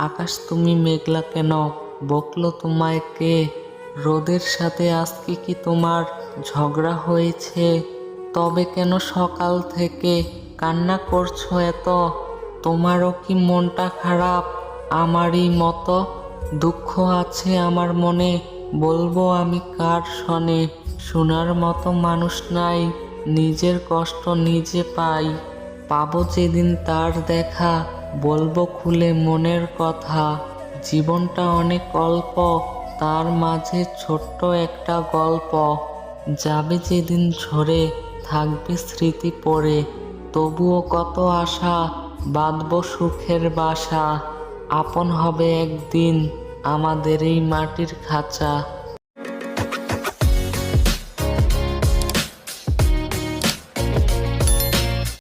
আকাশ তুমি মেঘলা কেন, বকলো তোমায় কে? রোদের সাথে আজকে কি তোমার ঝগড়া হয়েছে? তবে কেন সকাল থেকে কান্না করছো এত? তোমারও কি মনটা খারাপ আমারই মতো? দুঃখ আছে আমার মনে, বলবো আমি কার শনে? শোনার মতো মানুষ নাই, নিজের কষ্ট নিজে পাই। পাবো যেদিন তার দেখা, বলবো খুলে মনের কথা। জীবনটা অনেক অল্প, তার মাঝে ছোট্ট একটা গল্প। যাবে যেদিন ঝরে, থাকবে স্মৃতি পড়ে, তবুও কত আশা, বাঁধবো সুখের বাসা। আপন হবে একদিন আমাদের এই মাটির খাঁচা।